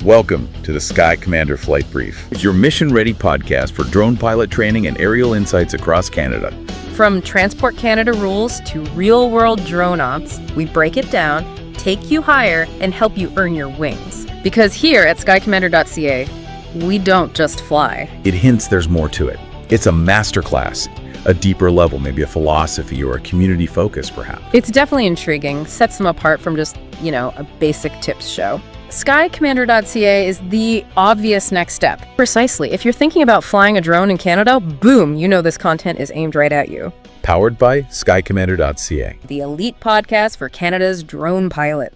Welcome to the Sky Commander Flight Brief. It's your mission-ready podcast for drone pilot training and aerial insights across Canada. From Transport Canada rules to real-world drone ops, we break it down, take you higher, and help you earn your wings. Because here at SkyCommander.ca, we don't just fly. It hints there's more to it. It's a masterclass, a deeper level, maybe a philosophy or a community focus, perhaps. It's definitely intriguing, sets them apart from just, a basic tips show. SkyCommander.ca is the obvious next step. Precisely. If you're thinking about flying a drone in Canada, boom, this content is aimed right at you. Powered by SkyCommander.ca. The elite podcast for Canada's drone pilot.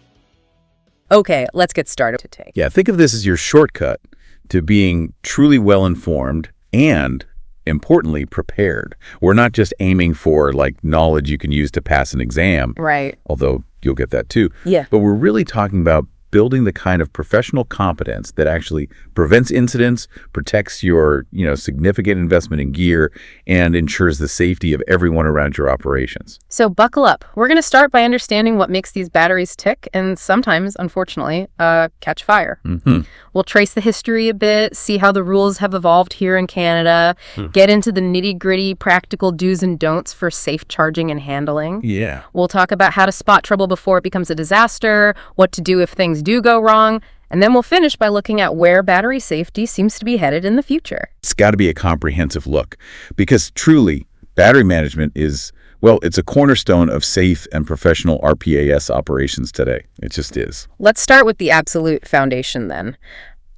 Okay, let's get started today. Yeah, think of this as your shortcut to being truly well-informed and, importantly, prepared. We're not just aiming for, knowledge you can use to pass an exam. Right. Although you'll get that too. Yeah. But we're really talking about building the kind of professional competence that actually prevents incidents, protects your, significant investment in gear, and ensures the safety of everyone around your operations. So buckle up. We're going to start by understanding what makes these batteries tick and sometimes, unfortunately, catch fire. Mm-hmm. We'll trace the history a bit, see how the rules have evolved here in Canada, get into the nitty-gritty practical do's and don'ts for safe charging and handling. Yeah. We'll talk about how to spot trouble before it becomes a disaster, what to do if things do go wrong, and then we'll finish by looking at where battery safety seems to be headed in the future. It's got to be a comprehensive look because truly, battery management is, it's a cornerstone of safe and professional RPAS operations today. It just is. Let's start with the absolute foundation then.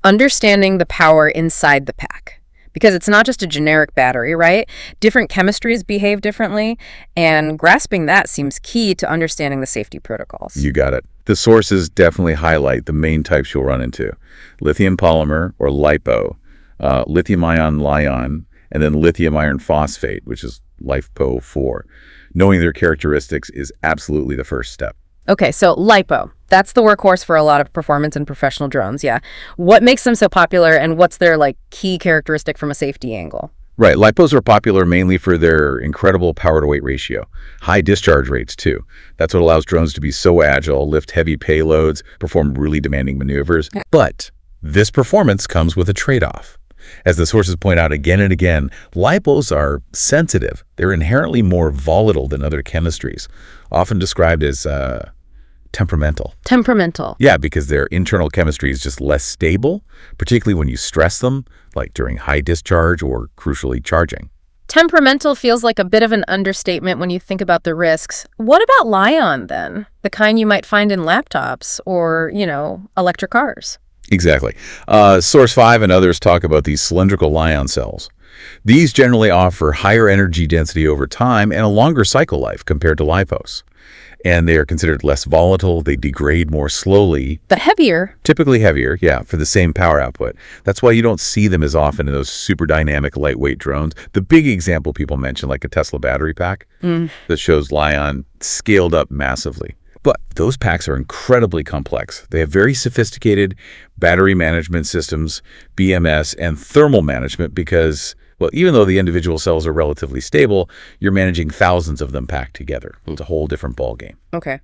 Understanding the power inside the pack. Because it's not just a generic battery, right? Different chemistries behave differently, and grasping that seems key to understanding the safety protocols. You got it. The sources definitely highlight the main types you'll run into. Lithium polymer, or LiPo, lithium-ion, and then lithium iron phosphate, which is LiPo4. Knowing their characteristics is absolutely the first step. Okay, so LiPo. That's the workhorse for a lot of performance and professional drones, yeah. What makes them so popular, and what's their, key characteristic from a safety angle? Right. LiPos are popular mainly for their incredible power-to-weight ratio. High discharge rates, too. That's what allows drones to be so agile, lift heavy payloads, perform really demanding maneuvers. But this performance comes with a trade-off. As the sources point out again and again, LiPos are sensitive. They're inherently more volatile than other chemistries, often described as temperamental. Temperamental. Yeah, because their internal chemistry is just less stable, particularly when you stress them, like during high discharge or, crucially, charging. Temperamental feels like a bit of an understatement when you think about the risks. What about Li-ion, then? The kind you might find in laptops or, electric cars. Exactly. Source 5 and others talk about these cylindrical Li-ion cells. These generally offer higher energy density over time and a longer cycle life compared to LiPos. And they are considered less volatile. They degrade more slowly. But heavier. Typically heavier, yeah, for the same power output. That's why you don't see them as often in those super dynamic, lightweight drones. The big example people mention, like a Tesla battery pack, that shows Li-ion scaled up massively. But those packs are incredibly complex. They have very sophisticated battery management systems, BMS, and thermal management because, even though the individual cells are relatively stable, you're managing thousands of them packed together. It's a whole different ballgame. Okay.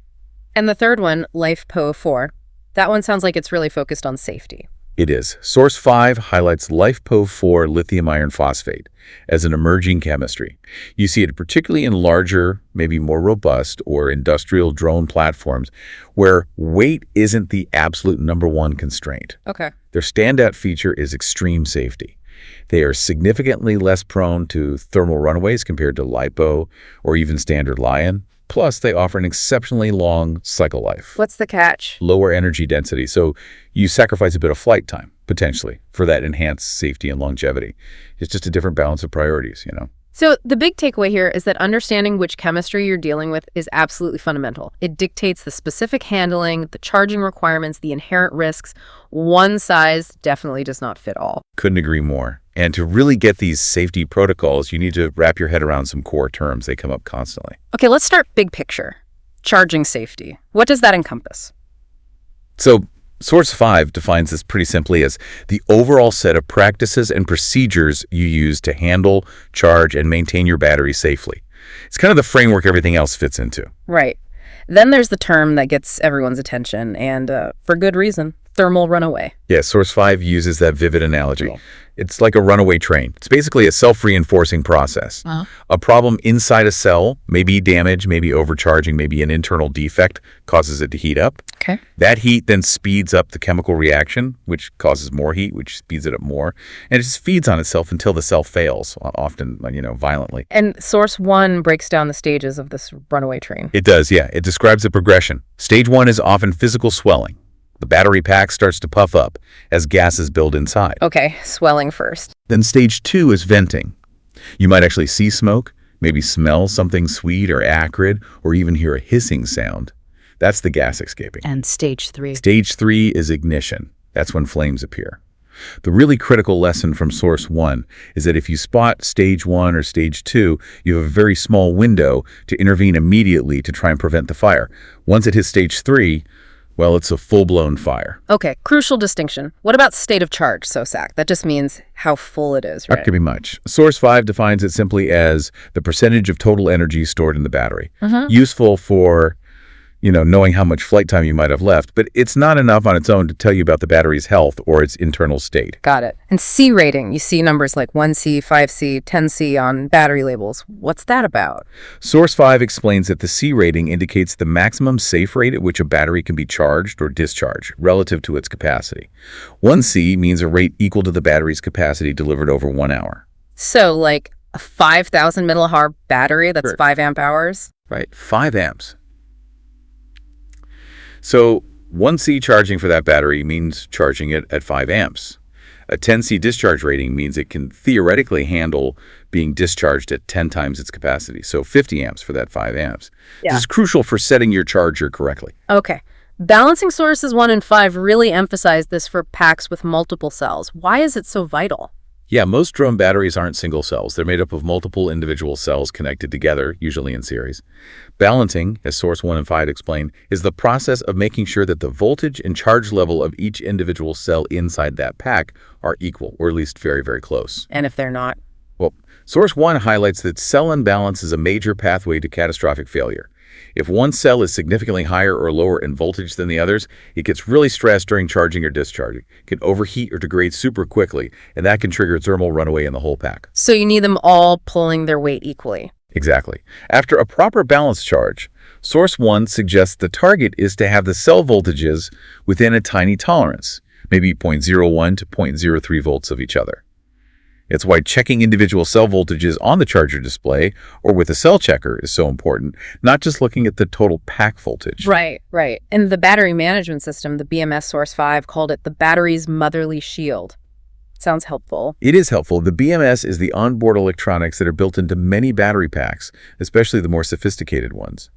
And the third one, LiPo4, that one sounds like it's really focused on safety. It is. Source 5 highlights LiPo4 lithium iron phosphate as an emerging chemistry. You see it particularly in larger, maybe more robust or industrial drone platforms where weight isn't the absolute #1 constraint. Okay. Their standout feature is extreme safety. They are significantly less prone to thermal runaways compared to LiPo or even standard Li-ion. Plus, they offer an exceptionally long cycle life. What's the catch? Lower energy density, so you sacrifice a bit of flight time, potentially, for that enhanced safety and longevity. It's just a different balance of priorities, So the big takeaway here is that understanding which chemistry you're dealing with is absolutely fundamental. It dictates the specific handling, the charging requirements, the inherent risks. One size definitely does not fit all. Couldn't agree more. And to really get these safety protocols, you need to wrap your head around some core terms. They come up constantly. Okay, let's start big picture. Charging safety. What does that encompass? So Source 5 defines this pretty simply as the overall set of practices and procedures you use to handle, charge, and maintain your battery safely. It's kind of the framework everything else fits into. Right. Then there's the term that gets everyone's attention, and for good reason. thermal runaway. Yeah, Source 5 uses that vivid analogy. Cool. It's like a runaway train. It's basically a self-reinforcing process. A problem inside a cell, maybe damage, maybe overcharging, maybe an internal defect, causes it to heat up. Okay. That heat then speeds up the chemical reaction, which causes more heat, which speeds it up more. And it just feeds on itself until the cell fails, often, violently. And Source 1 breaks down the stages of this runaway train. It does, yeah. It describes the progression. Stage 1 is often physical swelling. The battery pack starts to puff up as gases build inside. Okay, swelling first. Then stage 2 is venting. You might actually see smoke, maybe smell something sweet or acrid, or even hear a hissing sound. That's the gas escaping. And stage 3? Stage 3 is ignition. That's when flames appear. The really critical lesson from Source 1 is that if you spot stage 1 or stage 2, you have a very small window to intervene immediately to try and prevent the fire. Once it hits stage 3, well, it's a full-blown fire. Okay, crucial distinction. What about state of charge, SOSAC? That just means how full it is, right? That could be much. Source 5 defines it simply as the percentage of total energy stored in the battery. Useful for, knowing how much flight time you might have left, but it's not enough on its own to tell you about the battery's health or its internal state. Got it. And C rating, you see numbers like 1C, 5C, 10C on battery labels. What's that about? Source 5 explains that the C rating indicates the maximum safe rate at which a battery can be charged or discharged relative to its capacity. 1C means a rate equal to the battery's capacity delivered over 1 hour. So like a 5,000 milliamp battery, that's 5 amp hours? Right, 5 amps. So 1C charging for that battery means charging it at 5 amps. A 10C discharge rating means it can theoretically handle being discharged at 10 times its capacity, so 50 amps for that 5 amps. Yeah. This is crucial for setting your charger correctly. Okay. Balancing sources 1 and 5 really emphasize this for packs with multiple cells. Why is it so vital? Yeah, most drone batteries aren't single cells. They're made up of multiple individual cells connected together, usually in series. Balancing, as Source 1 and 5 explain, is the process of making sure that the voltage and charge level of each individual cell inside that pack are equal, or at least very, very close. And if they're not? Well, Source 1 highlights that cell imbalance is a major pathway to catastrophic failure. If one cell is significantly higher or lower in voltage than the others, it gets really stressed during charging or discharging, can overheat or degrade super quickly, and that can trigger thermal runaway in the whole pack. So you need them all pulling their weight equally. Exactly. After a proper balance charge, Source 1 suggests the target is to have the cell voltages within a tiny tolerance, maybe 0.01 to 0.03 volts of each other. It's why checking individual cell voltages on the charger display or with a cell checker is so important, not just looking at the total pack voltage. Right. And the battery management system, the BMS Source 5, called it the battery's motherly shield. Sounds helpful. It is helpful. The BMS is the onboard electronics that are built into many battery packs, especially the more sophisticated ones.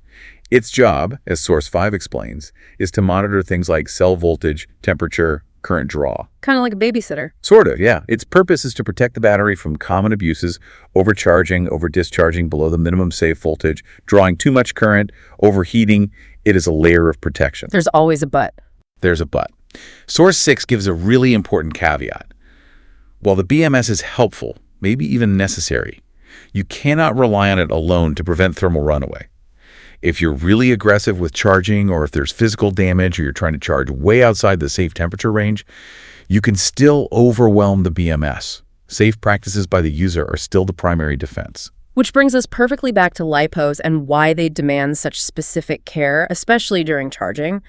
Its job, as Source 5 explains, is to monitor things like cell voltage, temperature, current draw. Kind of like a babysitter. Sort of, yeah. Its purpose is to protect the battery from common abuses, overcharging, over-discharging below the minimum safe voltage, drawing too much current, overheating. It is a layer of protection. There's always a but. There's a but. Source 6 gives a really important caveat. While the BMS is helpful, maybe even necessary, you cannot rely on it alone to prevent thermal runaway. If you're really aggressive with charging, or if there's physical damage, or you're trying to charge way outside the safe temperature range, you can still overwhelm the BMS. Safe practices by the user are still the primary defense. Which brings us perfectly back to LiPos and why they demand such specific care, especially during charging.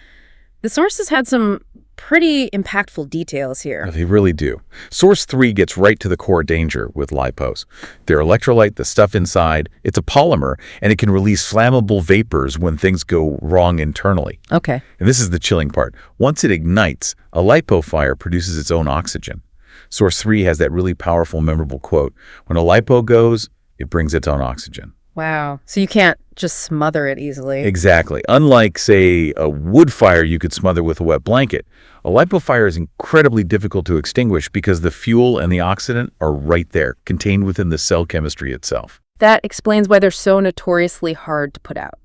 The sources had some pretty impactful details here. They really do. Source 3 gets right to the core danger with LiPos. Their electrolyte, the stuff inside, it's a polymer, and it can release flammable vapors when things go wrong internally. Okay. And this is the chilling part. Once it ignites, a LiPo fire produces its own oxygen. Source 3 has that really powerful, memorable quote, "When a LiPo goes, it brings its own oxygen." Wow. So you can't just smother it easily. Exactly. Unlike, say, a wood fire you could smother with a wet blanket, a LiPo fire is incredibly difficult to extinguish because the fuel and the oxidant are right there, contained within the cell chemistry itself. That explains why they're so notoriously hard to put out.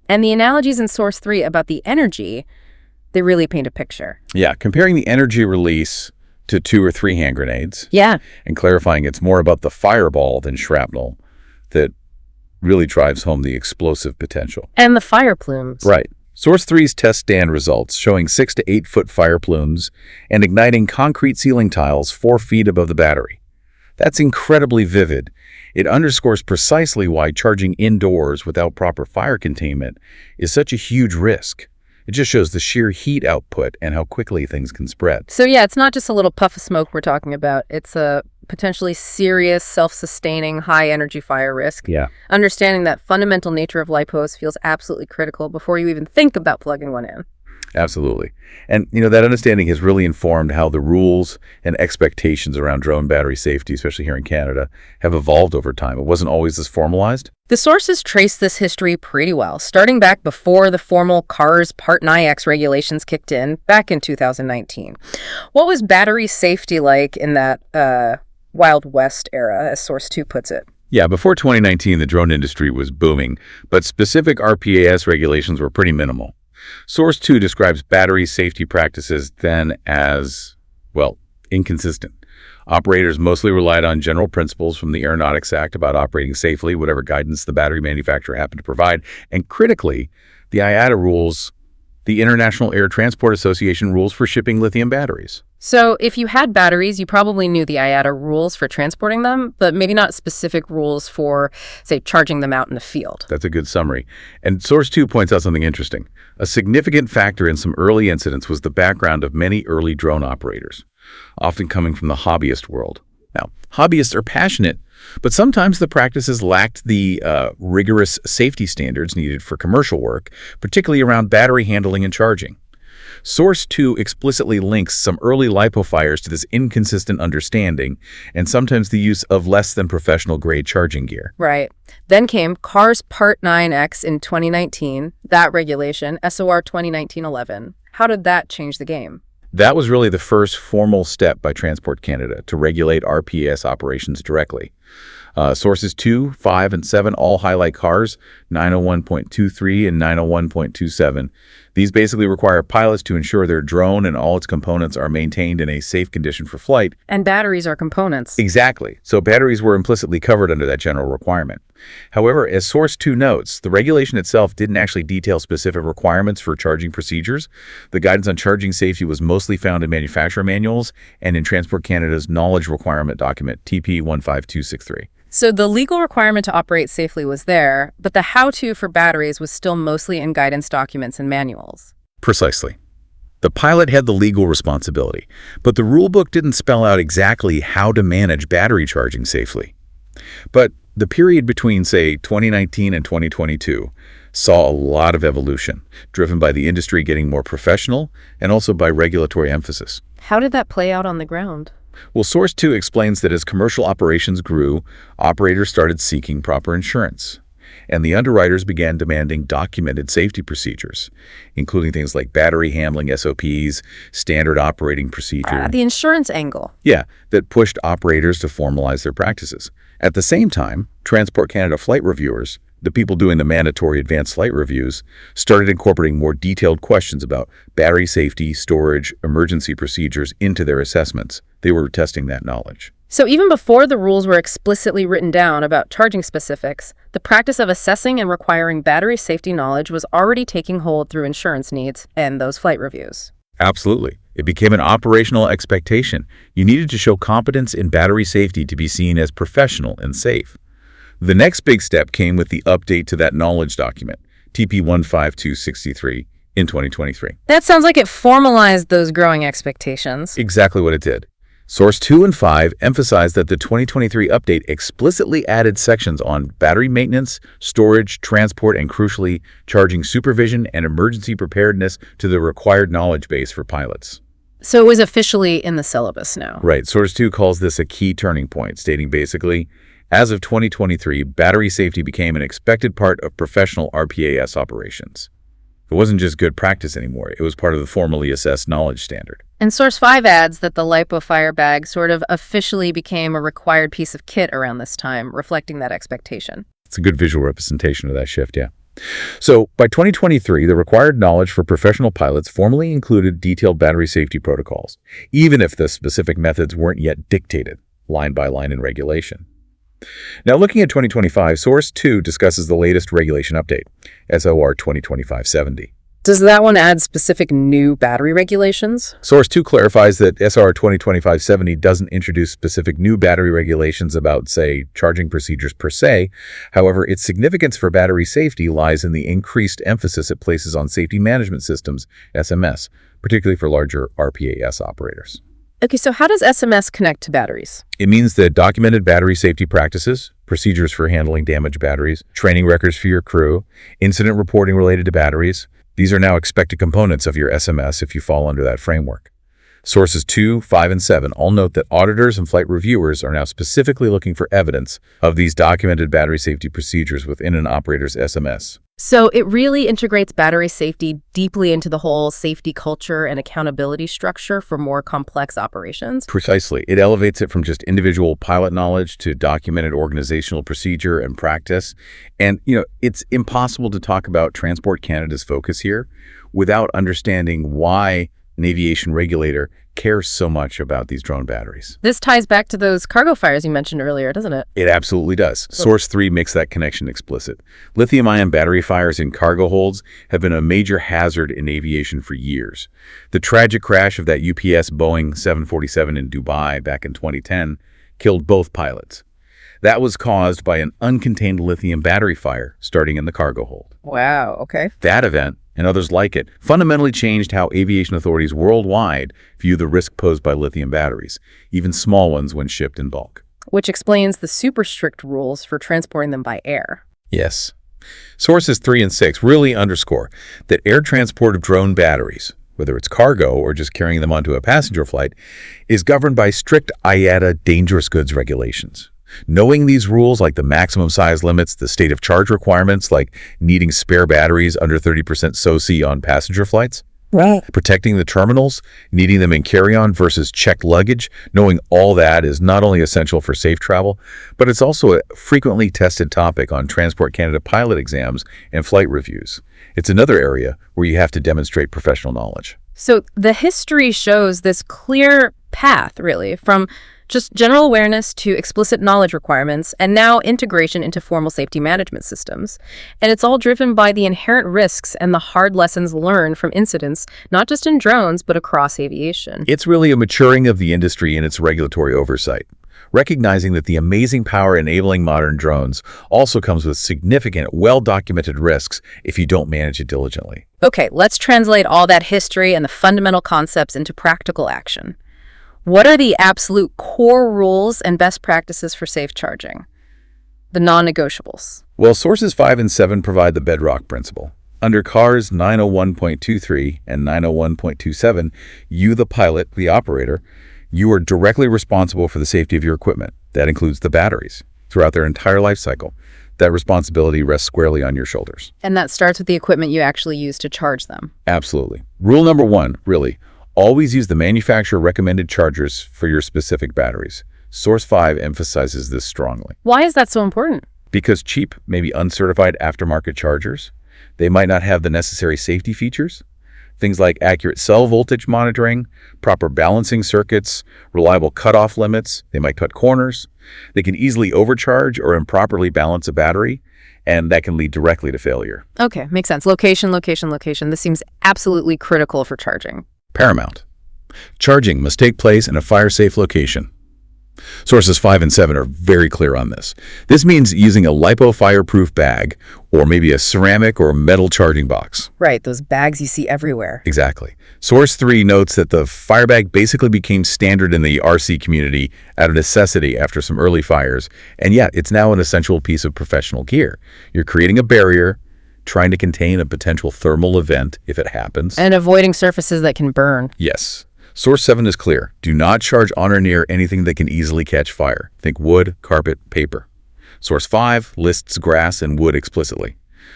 And the analogies in Source 3 about the energy, they really paint a picture. Yeah, comparing the energy release to 2 or 3 hand grenades. Yeah. And clarifying it's more about the fireball than shrapnel that really drives home the explosive potential. And the fire plumes. Right. Source 3's test stand results showing 6 to 8 foot fire plumes and igniting concrete ceiling tiles 4 feet above the battery. That's incredibly vivid. It underscores precisely why charging indoors without proper fire containment is such a huge risk. It just shows the sheer heat output and how quickly things can spread. So yeah, it's not just a little puff of smoke we're talking about. It's a potentially serious, self-sustaining, high-energy fire risk. Yeah. Understanding that fundamental nature of LiPos feels absolutely critical before you even think about plugging one in. Absolutely. And, that understanding has really informed how the rules and expectations around drone battery safety, especially here in Canada, have evolved over time. It wasn't always this formalized. The sources trace this history pretty well, starting back before the formal CARS Part 9X regulations kicked in back in 2019. What was battery safety like in that Wild West era, as Source 2 puts it? Yeah, before 2019, the drone industry was booming, but specific RPAS regulations were pretty minimal. Source 2 describes battery safety practices then as, inconsistent. Operators mostly relied on general principles from the Aeronautics Act about operating safely, whatever guidance the battery manufacturer happened to provide. And critically, the IATA rules, the International Air Transport Association rules for shipping lithium batteries. So if you had batteries, you probably knew the IATA rules for transporting them, but maybe not specific rules for, say, charging them out in the field. That's a good summary. And Source 2 points out something interesting. A significant factor in some early incidents was the background of many early drone operators, often coming from the hobbyist world. Now, hobbyists are passionate, but sometimes the practices lacked the rigorous safety standards needed for commercial work, particularly around battery handling and charging. Source 2 explicitly links some early LiPo fires to this inconsistent understanding and sometimes the use of less than professional grade charging gear. Right. Then came CARS Part 9X in 2019, that regulation, SOR 2019-11. How did that change the game? That was really the first formal step by Transport Canada to regulate RPAS operations directly. Sources 2, 5, and 7 all highlight CARS 901.23 and 901.27. These basically require pilots to ensure their drone and all its components are maintained in a safe condition for flight. And batteries are components. Exactly. So batteries were implicitly covered under that general requirement. However, as Source 2 notes, the regulation itself didn't actually detail specific requirements for charging procedures. The guidance on charging safety was mostly found in manufacturer manuals and in Transport Canada's knowledge requirement document, TP 15263. So the legal requirement to operate safely was there, but the how-to for batteries was still mostly in guidance documents and manuals. Precisely. The pilot had the legal responsibility, but the rulebook didn't spell out exactly how to manage battery charging safely. But the period between, say, 2019 and 2022 saw a lot of evolution, driven by the industry getting more professional and also by regulatory emphasis. How did that play out on the ground? Well, Source 2 explains that as commercial operations grew, operators started seeking proper insurance, and the underwriters began demanding documented safety procedures, including things like battery handling SOPs, standard operating procedure. The insurance angle. Yeah, that pushed operators to formalize their practices. At the same time, Transport Canada flight reviewers, the people doing the mandatory advanced flight reviews, started incorporating more detailed questions about battery safety, storage, emergency procedures into their assessments. They were testing that knowledge. So even before the rules were explicitly written down about charging specifics, the practice of assessing and requiring battery safety knowledge was already taking hold through insurance needs and those flight reviews. Absolutely. It became an operational expectation. You needed to show competence in battery safety to be seen as professional and safe. The next big step came with the update to that knowledge document, TP 15263, in 2023. That sounds like it formalized those growing expectations. Exactly what it did. Source 2 and 5 emphasized that the 2023 update explicitly added sections on battery maintenance, storage, transport, and crucially, charging supervision and emergency preparedness to the required knowledge base for pilots. So it was officially in the syllabus now. Right. Source 2 calls this a key turning point, stating basically, as of 2023, battery safety became an expected part of professional RPAS operations. It wasn't just good practice anymore. It was part of the formally assessed knowledge standard. And Source 5 adds that the LiPo fire bag sort of officially became a required piece of kit around this time, reflecting that expectation. It's a good visual representation of that shift, yeah. So by 2023, the required knowledge for professional pilots formally included detailed battery safety protocols, even if the specific methods weren't yet dictated, line by line in regulation. Now, looking at 2025, Source 2 discusses the latest regulation update, SOR 2025-70. Does that one add specific new battery regulations? Source 2 clarifies that SR 2025-70 doesn't introduce specific new battery regulations about, say, charging procedures per se. However, its significance for battery safety lies in the increased emphasis it places on safety management systems, SMS, particularly for larger RPAS operators. Okay, so how does SMS connect to batteries? It means that documented battery safety practices, procedures for handling damaged batteries, training records for your crew, incident reporting related to batteries, these are now expected components of your SMS if you fall under that framework. Sources 2, 5, and 7 all note that auditors and flight reviewers are now specifically looking for evidence of these documented battery safety procedures within an operator's SMS. So it really integrates battery safety deeply into the whole safety culture and accountability structure for more complex operations? Precisely. It elevates it from just individual pilot knowledge to documented organizational procedure and practice. And, it's impossible to talk about Transport Canada's focus here without understanding why an aviation regulator cares so much about these drone batteries. This ties back to those cargo fires you mentioned earlier, doesn't it? It absolutely does. Source 3 makes that connection explicit. Lithium-ion battery fires in cargo holds have been a major hazard in aviation for years. The tragic crash of that UPS Boeing 747 in Dubai back in 2010 killed both pilots. That was caused by an uncontained lithium battery fire starting in the cargo hold. Wow, okay. That event, and others like it, fundamentally changed how aviation authorities worldwide view the risk posed by lithium batteries, even small ones when shipped in bulk. Which explains the super strict rules for transporting them by air. Yes. Sources 3 and 6 really underscore that air transport of drone batteries, whether it's cargo or just carrying them onto a passenger flight, is governed by strict IATA dangerous goods regulations. Knowing these rules, like the maximum size limits, the state of charge requirements, like needing spare batteries under 30% SOC on passenger flights, right, protecting the terminals, needing them in carry-on versus checked luggage, knowing all that is not only essential for safe travel, but it's also a frequently tested topic on Transport Canada pilot exams and flight reviews. It's another area where you have to demonstrate professional knowledge. So the history shows this clear path, really, from just general awareness to explicit knowledge requirements, and now integration into formal safety management systems. And it's all driven by the inherent risks and the hard lessons learned from incidents, not just in drones, but across aviation. It's really a maturing of the industry in its regulatory oversight, recognizing that the amazing power enabling modern drones also comes with significant, well-documented risks if you don't manage it diligently. Okay, let's translate all that history and the fundamental concepts into practical action. What are the absolute core rules and best practices for safe charging? The non-negotiables. Well, sources 5 and 7 provide the bedrock principle. Under CARS 901.23 and 901.27, you, the pilot, the operator, you are directly responsible for the safety of your equipment. That includes the batteries throughout their entire life cycle. That responsibility rests squarely on your shoulders. And that starts with the equipment you actually use to charge them. Absolutely. Rule number 1, really. Always use the manufacturer-recommended chargers for your specific batteries. Source 5 emphasizes this strongly. Why is that so important? Because cheap, maybe uncertified aftermarket chargers, they might not have the necessary safety features. Things like accurate cell voltage monitoring, proper balancing circuits, reliable cutoff limits, they might cut corners. They can easily overcharge or improperly balance a battery, and that can lead directly to failure. Okay, makes sense. Location, location, location. This seems absolutely critical for charging. Paramount. Charging must take place in a fire-safe location. Sources 5 and 7 are very clear on this. This means using a lipo fireproof bag or maybe a ceramic or metal charging box. Right, those bags you see everywhere. Exactly. Source 3 notes that the fire bag basically became standard in the RC community out of necessity after some early fires, and yet it's now an essential piece of professional gear. You're creating a barrier, trying to contain a potential thermal event if it happens. And avoiding surfaces that can burn. Yes. Source 7 is clear. Do not charge on or near anything that can easily catch fire. Think wood, carpet, paper. Source 5 lists grass and wood explicitly.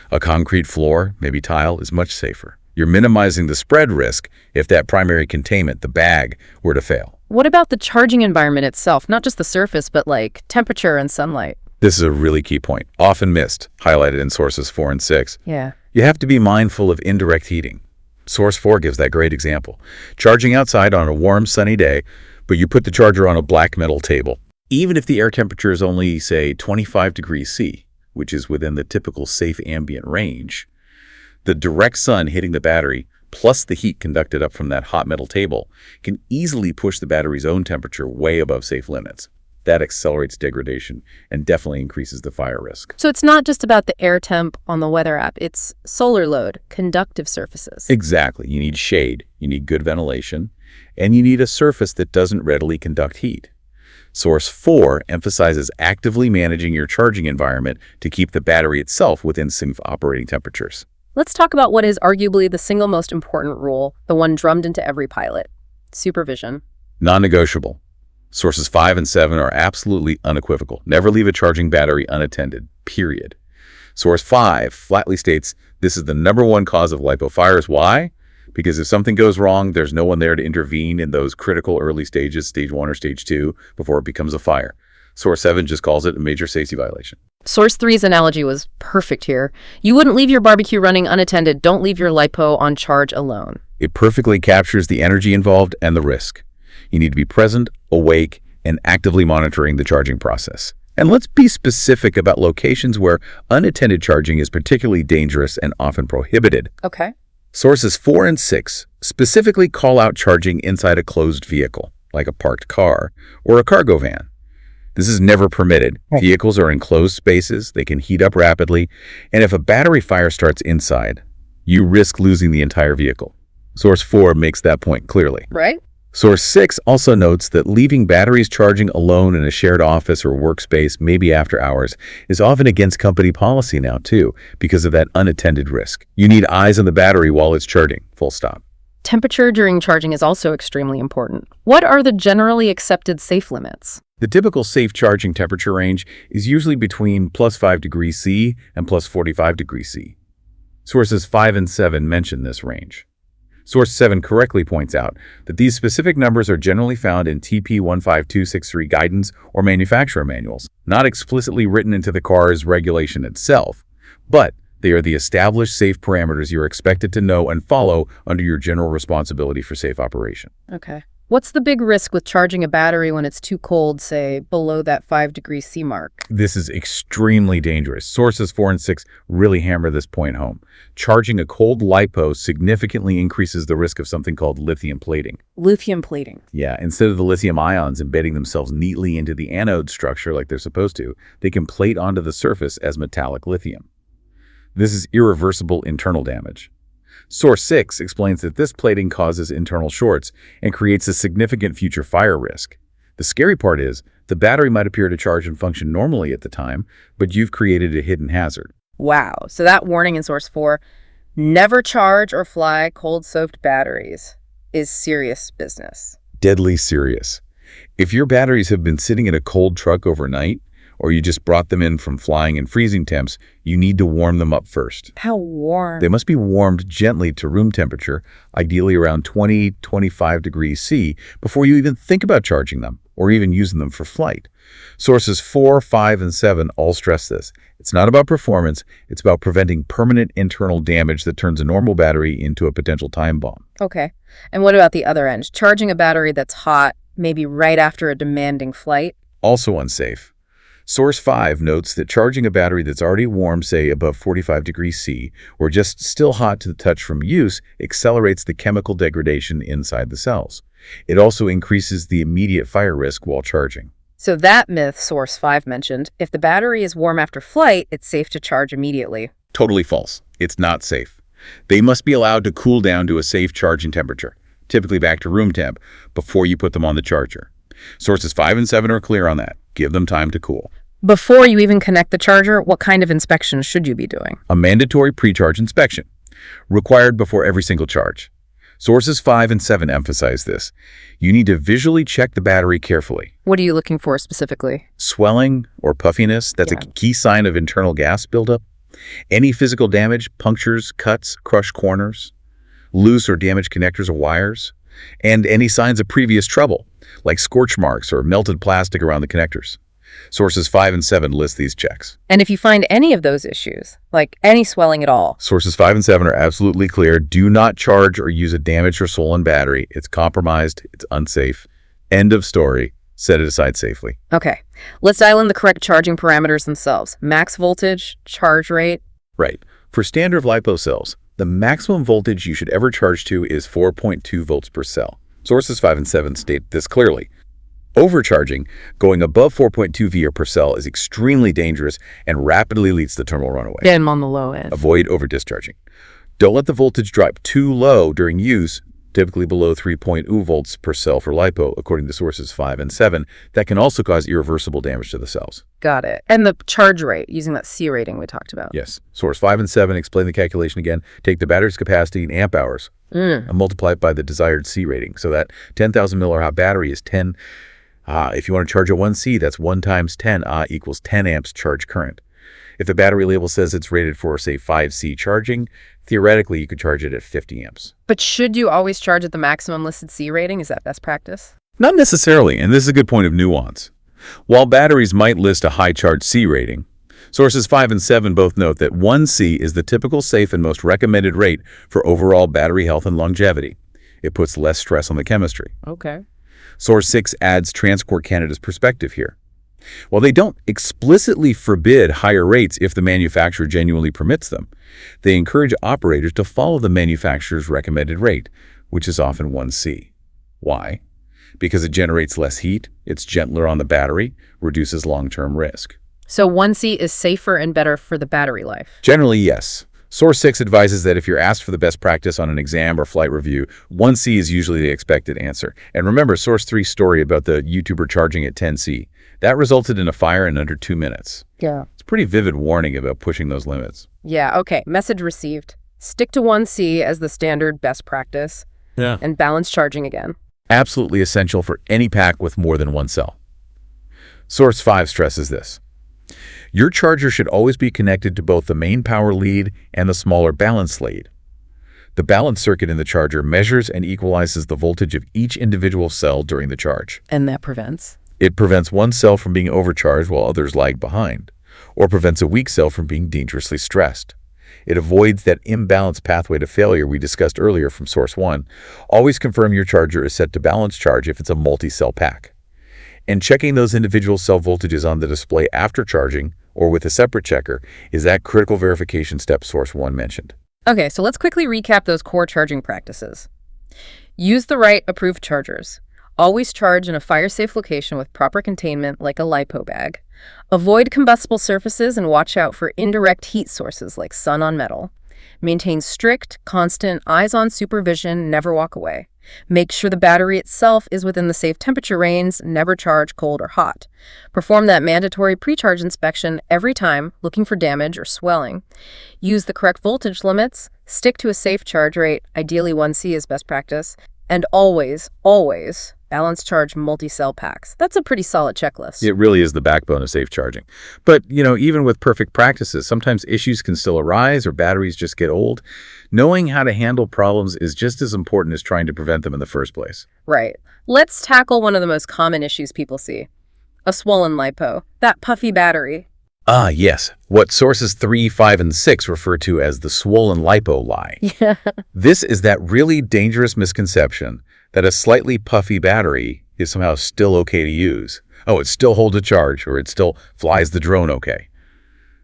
A concrete floor, maybe tile, is much safer. You're minimizing the spread risk if that primary containment, the bag, were to fail. What about the charging environment itself? Not just the surface, but like temperature and sunlight. This is a really key point, often missed, highlighted in sources 4 and 6. Yeah. You have to be mindful of indirect heating. Source 4 gives that great example. Charging outside on a warm, sunny day, but you put the charger on a black metal table. Even if the air temperature is only, say, 25 degrees C, which is within the typical safe ambient range, The direct sun hitting the battery, plus the heat conducted up from that hot metal table, can easily push the battery's own temperature way above safe limits. That accelerates degradation and definitely increases the fire risk. So it's not just about the air temp on the weather app, it's solar load, conductive surfaces. Exactly. You need shade, you need good ventilation, and you need a surface that doesn't readily conduct heat. Source 4 emphasizes actively managing your charging environment to keep the battery itself within safe operating temperatures. Let's talk about what is arguably the single most important rule, the one drummed into every pilot: supervision. Non-negotiable. Sources 5 and 7 are absolutely unequivocal. Never leave a charging battery unattended, period. Source 5 flatly states this is the #1 cause of LiPo fires. Why? Because if something goes wrong, there's no one there to intervene in those critical early stages, stage 1 or stage 2, before it becomes a fire. Source 7 just calls it a major safety violation. Source 3's analogy was perfect here. You wouldn't leave your barbecue running unattended. Don't leave your LiPo on charge alone. It perfectly captures the energy involved and the risk. You need to be present, awake, and actively monitoring the charging process. And let's be specific about locations where unattended charging is particularly dangerous and often prohibited. Okay. Sources 4 and 6 specifically call out charging inside a closed vehicle, like a parked car or a cargo van. This is never permitted. Vehicles are in closed spaces, they can heat up rapidly, and if a battery fire starts inside, you risk losing the entire vehicle. Source 4 makes that point clearly. Right? Source 6 also notes that leaving batteries charging alone in a shared office or workspace, maybe after hours, is often against company policy now too, because of that unattended risk. You need eyes on the battery while it's charging, full stop. Temperature during charging is also extremely important. What are the generally accepted safe limits? The typical safe charging temperature range is usually between +5 degrees C and +45 degrees C. Sources 5 and 7 mention this range. Source 7 correctly points out that these specific numbers are generally found in TP 15263 guidance or manufacturer manuals, not explicitly written into the car's regulation itself, but they are the established safe parameters you're expected to know and follow under your general responsibility for safe operation. Okay. What's the big risk with charging a battery when it's too cold, say, below that 5 degrees C mark? This is extremely dangerous. Sources 4 and 6 really hammer this point home. Charging a cold LiPo significantly increases the risk of something called lithium plating. Lithium plating. Yeah, instead of the lithium ions embedding themselves neatly into the anode structure like they're supposed to, they can plate onto the surface as metallic lithium. This is irreversible internal damage. Source 6 explains that this plating causes internal shorts and creates a significant future fire risk. The scary part is, the battery might appear to charge and function normally at the time, but you've created a hidden hazard. Wow. So that warning in Source 4, never charge or fly cold-soaked batteries, is serious business. Deadly serious. If your batteries have been sitting in a cold truck overnight, or you just brought them in from flying in freezing temps, you need to warm them up first. How warm? They must be warmed gently to room temperature, ideally around 20-25 degrees C, before you even think about charging them or even using them for flight. Sources 4, 5, and 7 all stress this. It's not about performance, it's about preventing permanent internal damage that turns a normal battery into a potential time bomb. Okay. And what about the other end? Charging a battery that's hot, maybe right after a demanding flight? Also unsafe. Source 5 notes that charging a battery that's already warm, say above 45 degrees C, or just still hot to the touch from use, accelerates the chemical degradation inside the cells. It also increases the immediate fire risk while charging. So that myth Source 5 mentioned, if the battery is warm after flight, it's safe to charge immediately. Totally false. It's not safe. They must be allowed to cool down to a safe charging temperature, typically back to room temp, before you put them on the charger. Sources 5 and 7 are clear on that. Give them time to cool. Before you even connect the charger, what kind of inspection should you be doing? A mandatory pre-charge inspection, required before every single charge. Sources 5 and 7 emphasize this. You need to visually check the battery carefully. What are you looking for specifically? Swelling or puffiness, that's a key sign of internal gas buildup. Any physical damage, punctures, cuts, crushed corners, loose or damaged connectors or wires, and any signs of previous trouble, like scorch marks or melted plastic around the connectors. Sources 5 and 7 list these checks. And if you find any of those issues, like any swelling at all, Sources 5 and 7 are absolutely clear. Do not charge or use a damaged or swollen battery. It's compromised. It's unsafe. End of story. Set it aside safely. Okay, let's dial in the correct charging parameters themselves. Max voltage, charge rate. Right. For standard LiPo cells, The maximum voltage you should ever charge to is 4.2 volts per cell. Sources 5 and 7 state this clearly. Overcharging, going above 4.2 VA per cell, is extremely dangerous and rapidly leads to terminal runaway. Get them on the low end. Avoid over-discharging. Don't let the voltage drop too low during use, typically below 3.0 volts per cell for LiPo, according to sources 5 and 7. That can also cause irreversible damage to the cells. Got it. And the charge rate, using that C rating we talked about. Yes. Source 5 and 7 explain the calculation again. Take the battery's capacity in amp hours and multiply it by the desired C rating. So that 10,000 milliamp battery is 10. If you want to charge at 1C, that's 1 times 10 equals 10 amps charge current. If the battery label says it's rated for, say, 5C charging, theoretically, you could charge it at 50 amps. But should you always charge at the maximum listed C rating? Is that best practice? Not necessarily, and this is a good point of nuance. While batteries might list a high charge C rating, sources 5 and 7 both note that 1C is the typical safe and most recommended rate for overall battery health and longevity. It puts less stress on the chemistry. Okay. Source 6 adds Transport Canada's perspective here. While they don't explicitly forbid higher rates if the manufacturer genuinely permits them, they encourage operators to follow the manufacturer's recommended rate, which is often 1C. Why? Because it generates less heat, it's gentler on the battery, reduces long-term risk. So 1C is safer and better for the battery life? Generally, yes. Source 6 advises that if you're asked for the best practice on an exam or flight review, 1C is usually the expected answer. And remember Source 3's story about the YouTuber charging at 10C. That resulted in a fire in under 2 minutes. Yeah. It's a pretty vivid warning about pushing those limits. Yeah, okay. Message received. Stick to 1C as the standard best practice. Yeah. And balance charging again. Absolutely essential for any pack with more than one cell. Source 5 stresses this. Your charger should always be connected to both the main power lead and the smaller balance lead. The balance circuit in the charger measures and equalizes the voltage of each individual cell during the charge. And that prevents? It prevents one cell from being overcharged while others lag behind, or prevents a weak cell from being dangerously stressed. It avoids that imbalanced pathway to failure we discussed earlier from Source 1. Always confirm your charger is set to balance charge if it's a multi-cell pack. And checking those individual cell voltages on the display after charging, or with a separate checker, is that critical verification step Source 1 mentioned. Okay, so let's quickly recap those core charging practices. Use the right approved chargers. Always charge in a fire-safe location with proper containment like a LiPo bag. Avoid combustible surfaces and watch out for indirect heat sources like sun on metal. Maintain strict, constant, eyes-on supervision, never walk away. Make sure the battery itself is within the safe temperature range, never charge cold or hot. Perform that mandatory pre-charge inspection every time, looking for damage or swelling. Use the correct voltage limits, stick to a safe charge rate, ideally 1C is best practice, and always, always balance charge multi-cell packs. That's a pretty solid checklist. It really is the backbone of safe charging. But, even with perfect practices, sometimes issues can still arise or batteries just get old. Knowing how to handle problems is just as important as trying to prevent them in the first place. Right. Let's tackle one of the most common issues people see. A swollen LiPo. That puffy battery. Ah, yes. What sources 3, 5, and 6 refer to as the swollen LiPo lie. Yeah. This is that really dangerous misconception that a slightly puffy battery is somehow still okay to use. Oh, it still holds a charge, or it still flies the drone okay.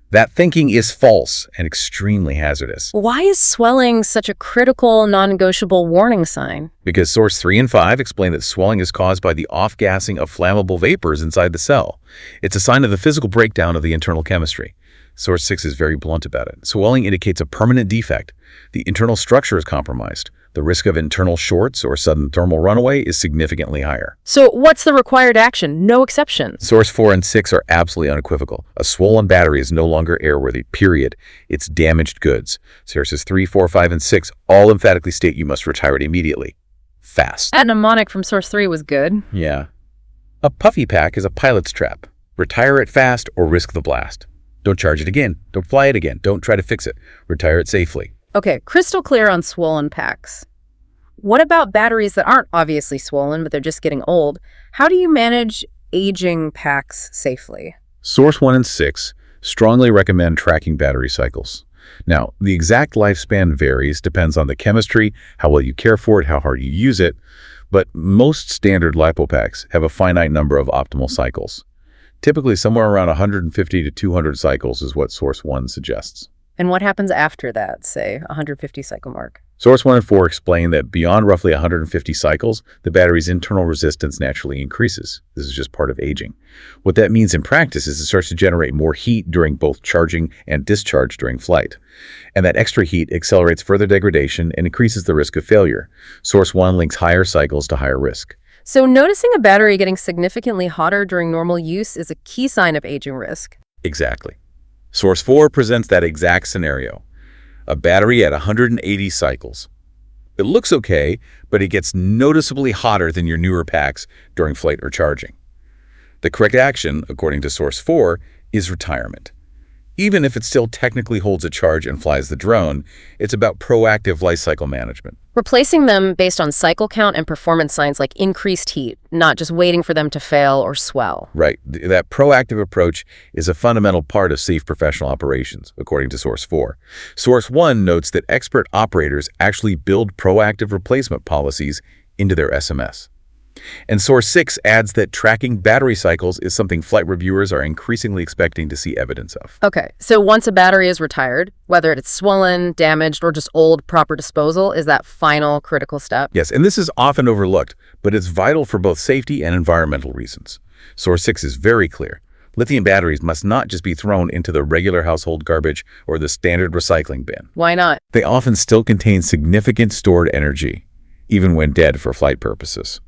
That thinking is false and extremely hazardous. Why is swelling such a critical, non-negotiable warning sign? Because source 3 and 5 explain that swelling is caused by the off-gassing of flammable vapors inside the cell. It's a sign of the physical breakdown of the internal chemistry. Source 6 is very blunt about it. Swelling indicates a permanent defect. The internal structure is compromised. The risk of internal shorts or sudden thermal runaway is significantly higher. So what's the required action? No exceptions. Source 4 and 6 are absolutely unequivocal. A swollen battery is no longer airworthy, period. It's damaged goods. Sources 3, 4, 5, and 6 all emphatically state you must retire it immediately. Fast. That mnemonic from Source 3 was good. Yeah. A puffy pack is a pilot's trap. Retire it fast or risk the blast. Don't charge it again. Don't fly it again. Don't try to fix it. Retire it safely. Okay, crystal clear on swollen packs. What about batteries that aren't obviously swollen, but they're just getting old? How do you manage aging packs safely? Source 1 and 6 strongly recommend tracking battery cycles. Now, the exact lifespan varies, depends on the chemistry, how well you care for it, how hard you use it, but most standard LiPo packs have a finite number of optimal cycles. Typically, somewhere around 150 to 200 cycles is what Source 1 suggests. And what happens after that, say, 150 cycle mark? Source 1 and 4 explain that beyond roughly 150 cycles, the battery's internal resistance naturally increases. This is just part of aging. What that means in practice is it starts to generate more heat during both charging and discharge during flight. And that extra heat accelerates further degradation and increases the risk of failure. Source 1 links higher cycles to higher risk. So noticing a battery getting significantly hotter during normal use is a key sign of aging risk. Exactly. Source 4 presents that exact scenario. A battery at 180 cycles. It looks okay, but it gets noticeably hotter than your newer packs during flight or charging. The correct action, according to Source 4, is retirement. Even if it still technically holds a charge and flies the drone, it's about proactive life cycle management. Replacing them based on cycle count and performance signs like increased heat, not just waiting for them to fail or swell. Right. That proactive approach is a fundamental part of safe professional operations, according to Source 4. Source 1 notes that expert operators actually build proactive replacement policies into their SMS. And Source 6 adds that tracking battery cycles is something flight reviewers are increasingly expecting to see evidence of. Okay, so once a battery is retired, whether it's swollen, damaged, or just old, proper disposal is that final critical step? Yes, and this is often overlooked, but it's vital for both safety and environmental reasons. Source 6 is very clear. Lithium batteries must not just be thrown into the regular household garbage or the standard recycling bin. Why not? They often still contain significant stored energy, even when dead for flight purposes.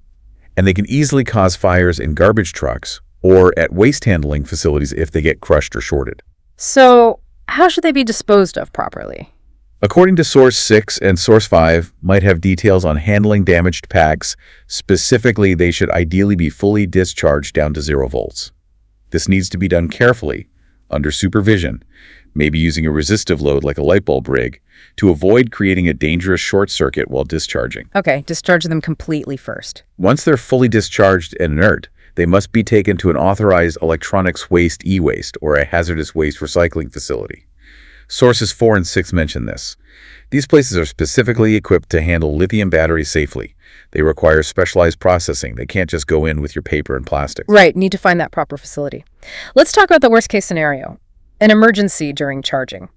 And they can easily cause fires in garbage trucks or at waste handling facilities if they get crushed or shorted. So how should they be disposed of properly? According to Source 6 and Source 5 might have details on handling damaged packs. Specifically, they should ideally be fully discharged down to 0 volts. This needs to be done carefully, under supervision, maybe using a resistive load like a light bulb rig, to avoid creating a dangerous short circuit while discharging. Okay, discharge them completely first. Once they're fully discharged and inert, they must be taken to an authorized electronics waste e-waste or a hazardous waste recycling facility. Sources 4 and 6 mention this. These places are specifically equipped to handle lithium batteries safely. They require specialized processing. They can't just go in with your paper and plastic. Right, need to find that proper facility. Let's talk about the worst case scenario. An emergency during charging.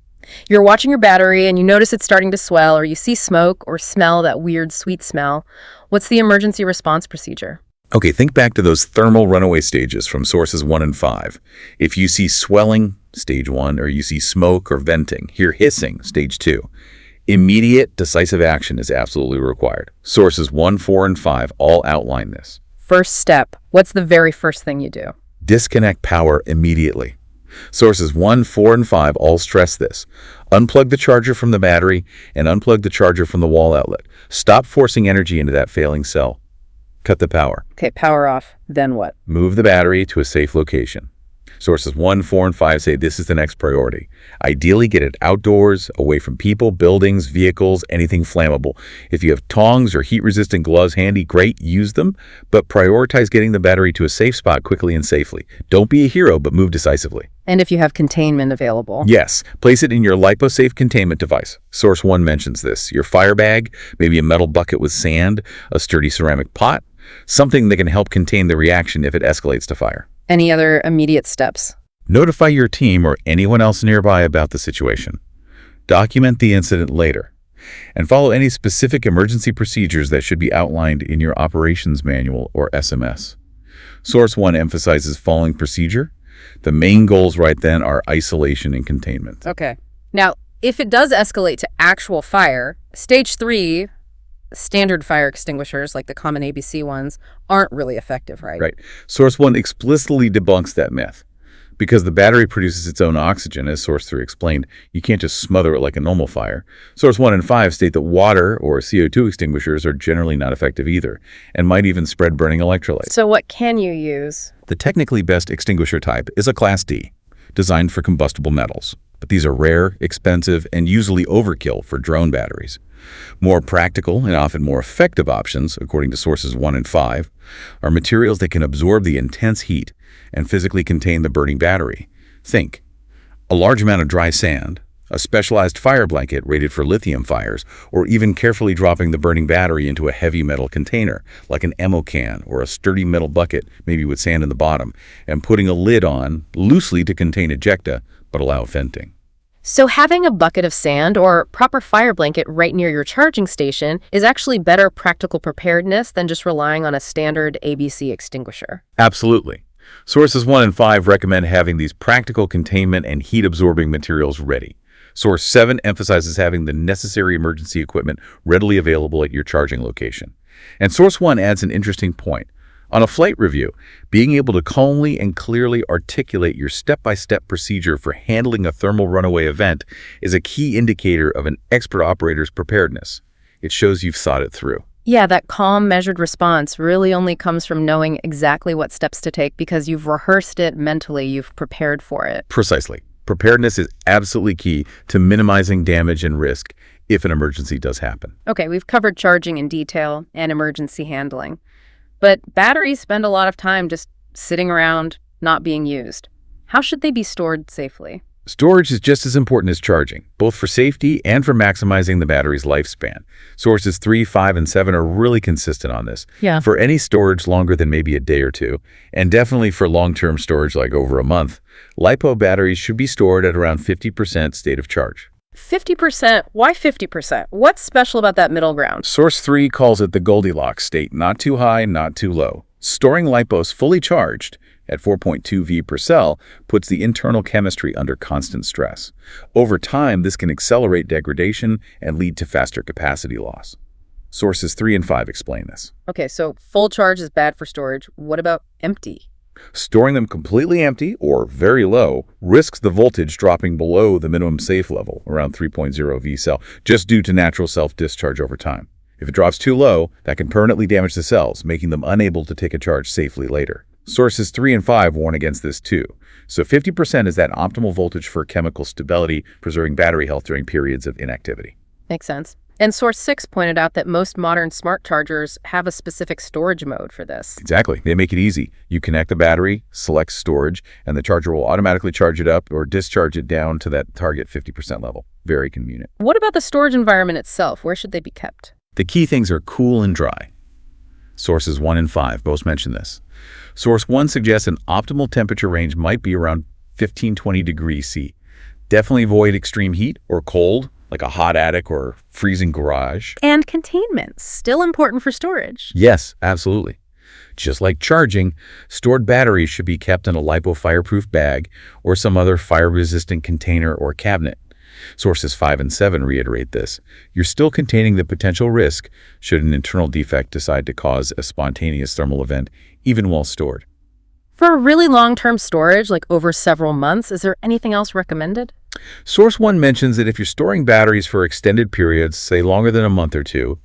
You're watching your battery and you notice it's starting to swell, or you see smoke or smell that weird sweet smell. What's the emergency response procedure? Okay, think back to those thermal runaway stages from Sources 1 and 5. If you see swelling, stage 1, or you see smoke or venting, hear hissing, stage 2. Immediate, decisive action is absolutely required. Sources 1, 4, and 5 all outline this. First step. What's the very first thing you do? Disconnect power immediately. Sources 1, 4, and 5 all stress this. Unplug the charger from the battery and unplug the charger from the wall outlet. Stop forcing energy into that failing cell. Cut the power. Okay, power off. Then what? Move the battery to a safe location. Sources 1, 4, and 5 say this is the next priority. Ideally, get it outdoors, away from people, buildings, vehicles, anything flammable. If you have tongs or heat-resistant gloves handy, great, use them, but prioritize getting the battery to a safe spot quickly and safely. Don't be a hero, but move decisively. And if you have containment available? Yes, place it in your LipoSafe containment device. Source 1 mentions this. Your fire bag, maybe a metal bucket with sand, a sturdy ceramic pot, something that can help contain the reaction if it escalates to fire. Any other immediate steps? Notify your team or anyone else nearby about the situation. Document the incident later. And follow any specific emergency procedures that should be outlined in your operations manual or SMS. Source 1 emphasizes following procedure. The main goals right then are isolation and containment. Okay. Now, if it does escalate to actual fire, stage 3, standard fire extinguishers, like the common ABC ones, aren't really effective, right? Right. Source 1 explicitly debunks that myth. Because the battery produces its own oxygen, as Source 3 explained, you can't just smother it like a normal fire. Source 1 and 5 state that water or CO2 extinguishers are generally not effective either, and might even spread burning electrolytes. So what can you use? The technically best extinguisher type is a Class D, designed for combustible metals. But these are rare, expensive, and usually overkill for drone batteries. More practical and often more effective options, according to Sources 1 and 5, are materials that can absorb the intense heat and physically contain the burning battery. Think, a large amount of dry sand, a specialized fire blanket rated for lithium fires, or even carefully dropping the burning battery into a heavy metal container, like an ammo can or a sturdy metal bucket, maybe with sand in the bottom, and putting a lid on loosely to contain ejecta, but allow venting. So having a bucket of sand or proper fire blanket right near your charging station is actually better practical preparedness than just relying on a standard ABC extinguisher. Absolutely. Sources 1 and 5 recommend having these practical containment and heat-absorbing materials ready. Source 7 emphasizes having the necessary emergency equipment readily available at your charging location. And Source 1 adds an interesting point. On a flight review, being able to calmly and clearly articulate your step-by-step procedure for handling a thermal runaway event is a key indicator of an expert operator's preparedness. It shows you've thought it through. Yeah, that calm, measured response really only comes from knowing exactly what steps to take because you've rehearsed it mentally, you've prepared for it. Precisely. Preparedness is absolutely key to minimizing damage and risk if an emergency does happen. Okay, we've covered charging in detail and emergency handling. But batteries spend a lot of time just sitting around, not being used. How should they be stored safely? Storage is just as important as charging, both for safety and for maximizing the battery's lifespan. Sources 3, 5, and 7 are really consistent on this. Yeah. For any storage longer than maybe a day or two, and definitely for long-term storage like over a month, LiPo batteries should be stored at around 50% state of charge. 50%? Why 50%? What's special about that middle ground? Source 3 calls it the Goldilocks state, not too high, not too low. Storing LiPos fully charged at 4.2 V per cell puts the internal chemistry under constant stress. Over time, this can accelerate degradation and lead to faster capacity loss. Sources 3 and 5 explain this. Okay, so full charge is bad for storage. What about empty? Storing them completely empty or very low risks the voltage dropping below the minimum safe level, around 3.0 V cell, just due to natural self-discharge over time. If it drops too low, that can permanently damage the cells, making them unable to take a charge safely later. Sources 3 and 5 warn against this too. So 50% is that optimal voltage for chemical stability, preserving battery health during periods of inactivity. Makes sense. And Source 6 pointed out that most modern smart chargers have a specific storage mode for this. Exactly. They make it easy. You connect the battery, select storage, and the charger will automatically charge it up or discharge it down to that target 50% level. Very convenient. What about the storage environment itself? Where should they be kept? The key things are cool and dry. Sources 1 and 5 both mention this. Source 1 suggests an optimal temperature range might be around 15-20 degrees C. Definitely avoid extreme heat or cold, like a hot attic or freezing garage. And containment, still important for storage. Yes, absolutely. Just like charging, stored batteries should be kept in a LiPo fireproof bag or some other fire-resistant container or cabinet. Sources 5 and 7 reiterate this. You're still containing the potential risk should an internal defect decide to cause a spontaneous thermal event, even while stored. For a really long-term storage, like over several months, is there anything else recommended? Source 1 mentions that if you're storing batteries for extended periods, say longer than a month or two,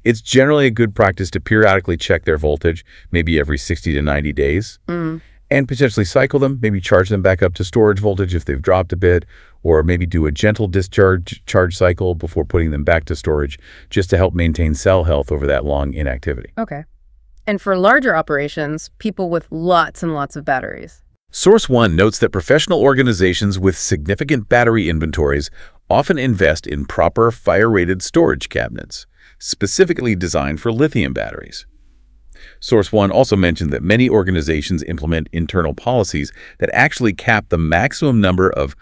it's generally a good practice to periodically check their voltage, maybe every 60 to 90 days, and potentially cycle them, maybe charge them back up to storage voltage if they've dropped a bit, or maybe do a gentle discharge charge cycle before putting them back to storage, just to help maintain cell health over that long inactivity. Okay. And for larger operations, people with lots and lots of batteries. Source 1 notes that professional organizations with significant battery inventories often invest in proper fire-rated storage cabinets, specifically designed for lithium batteries. Source 1 also mentioned that many organizations implement internal policies that actually cap the maximum number of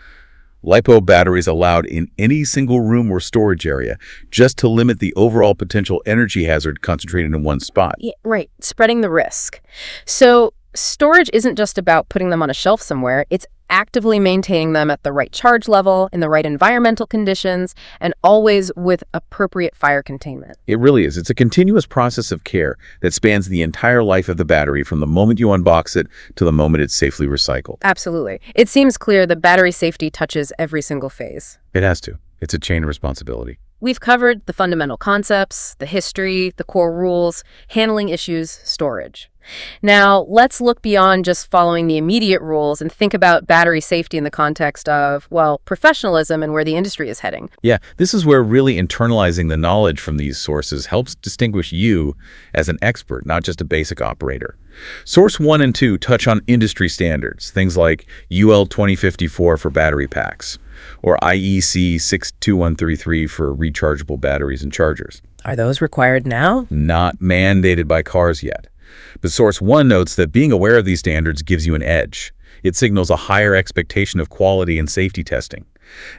LiPo batteries allowed in any single room or storage area, just to limit the overall potential energy hazard concentrated in one spot. Yeah, right, spreading the risk. So storage isn't just about putting them on a shelf somewhere, it's actively maintaining them at the right charge level, in the right environmental conditions, and always with appropriate fire containment. It really is. It's a continuous process of care that spans the entire life of the battery from the moment you unbox it to the moment it's safely recycled. Absolutely. It seems clear that battery safety touches every single phase. It has to. It's a chain of responsibility. We've covered the fundamental concepts, the history, the core rules, handling issues, storage. Now, let's look beyond just following the immediate rules and think about battery safety in the context of, well, professionalism and where the industry is heading. Yeah, this is where really internalizing the knowledge from these sources helps distinguish you as an expert, not just a basic operator. Source 1 and 2 touch on industry standards, things like UL 2054 for battery packs, or IEC 62133 for rechargeable batteries and chargers. Are those required now? Not mandated by cars yet. But Source 1 notes that being aware of these standards gives you an edge. It signals a higher expectation of quality and safety testing.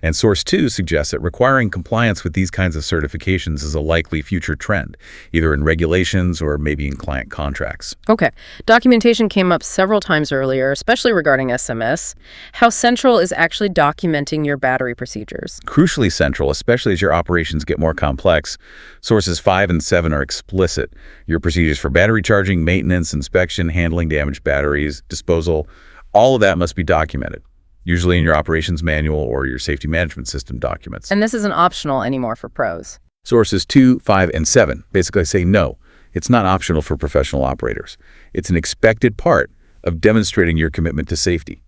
And Source 2 suggests that requiring compliance with these kinds of certifications is a likely future trend, either in regulations or maybe in client contracts. Okay. Documentation came up several times earlier, especially regarding SMS. How central is actually documenting your battery procedures? Crucially central, especially as your operations get more complex. Sources 5 and 7 are explicit. Your procedures for battery charging, maintenance, inspection, handling damaged batteries, disposal, all of that must be documented, usually in your operations manual or your safety management system documents. And this isn't optional anymore for pros. Sources 2, 5, and 7 basically say no, it's not optional for professional operators. It's an expected part of demonstrating your commitment to safety.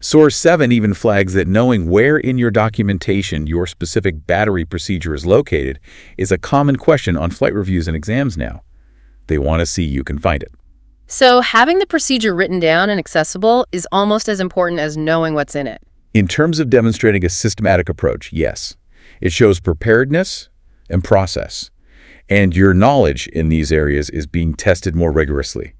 Source 7 even flags that knowing where in your documentation your specific battery procedure is located is a common question on flight reviews and exams now. They want to see you can find it. So having the procedure written down and accessible is almost as important as knowing what's in it. In terms of demonstrating a systematic approach, yes. It shows preparedness and process. And your knowledge in these areas is being tested more rigorously.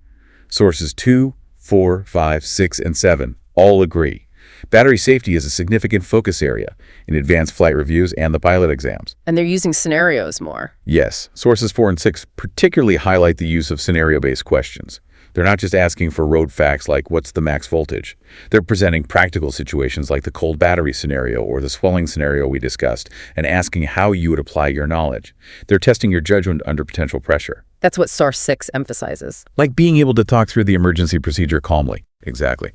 Sources 2, 4, 5, 6, and 7 all agree. Battery safety is a significant focus area in advanced flight reviews and the pilot exams. And they're using scenarios more. Yes, sources 4 and 6 particularly highlight the use of scenario-based questions. They're not just asking for road facts like what's the max voltage. They're presenting practical situations like the cold battery scenario or the swelling scenario we discussed and asking how you would apply your knowledge. They're testing your judgment under potential pressure. That's what Source 6 emphasizes. Like being able to talk through the emergency procedure calmly. Exactly.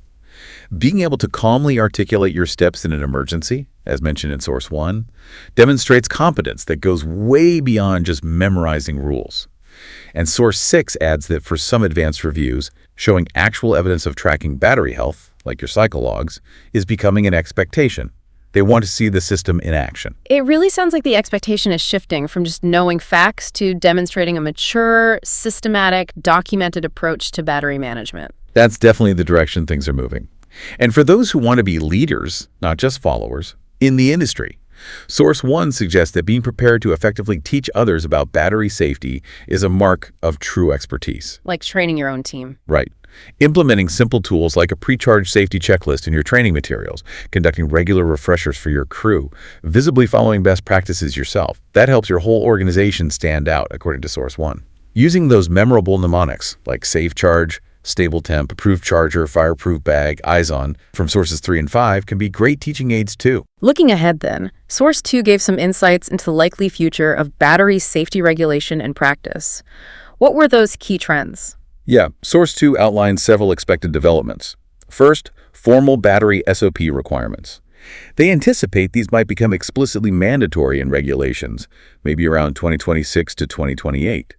Being able to calmly articulate your steps in an emergency, as mentioned in Source 1, demonstrates competence that goes way beyond just memorizing rules. And Source 6 adds that for some advanced reviews, showing actual evidence of tracking battery health, like your cycle logs, is becoming an expectation. They want to see the system in action. It really sounds like the expectation is shifting from just knowing facts to demonstrating a mature, systematic, documented approach to battery management. That's definitely the direction things are moving. And for those who want to be leaders, not just followers, in the industry, Source 1 suggests that being prepared to effectively teach others about battery safety is a mark of true expertise. Like training your own team. Right. Implementing simple tools like a pre-charge safety checklist in your training materials, conducting regular refreshers for your crew, visibly following best practices yourself. That helps your whole organization stand out, according to Source 1. Using those memorable mnemonics like safe charge, stable temp, approved charger, fireproof bag, eyes on from Sources 3 and 5 can be great teaching aids too. Looking ahead then, Source 2 gave some insights into the likely future of battery safety regulation and practice. What were those key trends? Yeah, Source 2 outlines several expected developments. First, formal battery SOP requirements. They anticipate these might become explicitly mandatory in regulations, maybe around 2026 to 2028.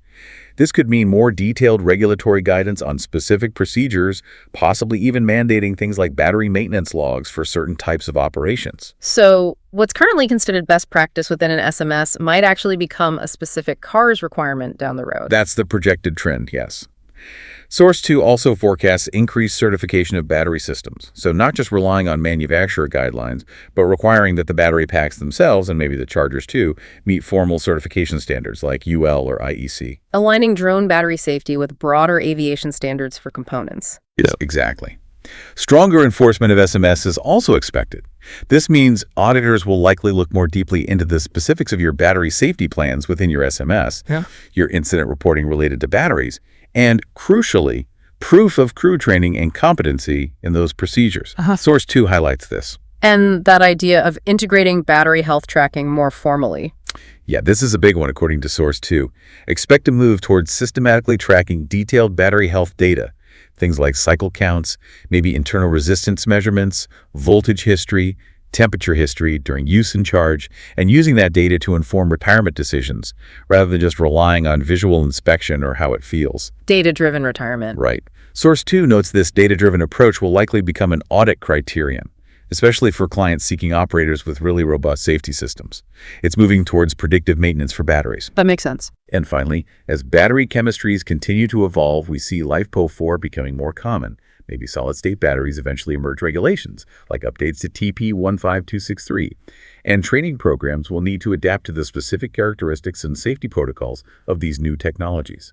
This could mean more detailed regulatory guidance on specific procedures, possibly even mandating things like battery maintenance logs for certain types of operations. So, what's currently considered best practice within an SMS might actually become a specific CARS requirement down the road. That's the projected trend, yes. Source 2 also forecasts increased certification of battery systems, so not just relying on manufacturer guidelines, but requiring that the battery packs themselves, and maybe the chargers too, meet formal certification standards like UL or IEC. Aligning drone battery safety with broader aviation standards for components. Yes, exactly. Stronger enforcement of SMS is also expected. This means auditors will likely look more deeply into the specifics of your battery safety plans within your SMS, your incident reporting related to batteries, and, crucially, proof of crew training and competency in those procedures. Source 2 highlights this. And that idea of integrating battery health tracking more formally. Yeah, this is a big one according to Source 2. Expect to move towards systematically tracking detailed battery health data, things like cycle counts, maybe internal resistance measurements, voltage history, temperature history during use and charge, and using that data to inform retirement decisions, rather than just relying on visual inspection or how it feels. Data-driven retirement. Right. Source 2 notes this data-driven approach will likely become an audit criterion, especially for clients seeking operators with really robust safety systems. It's moving towards predictive maintenance for batteries. That makes sense. And finally, as battery chemistries continue to evolve, we see LiFePO4 becoming more common. Maybe solid-state batteries eventually emerge regulations, like updates to TP 15263. And training programs will need to adapt to the specific characteristics and safety protocols of these new technologies.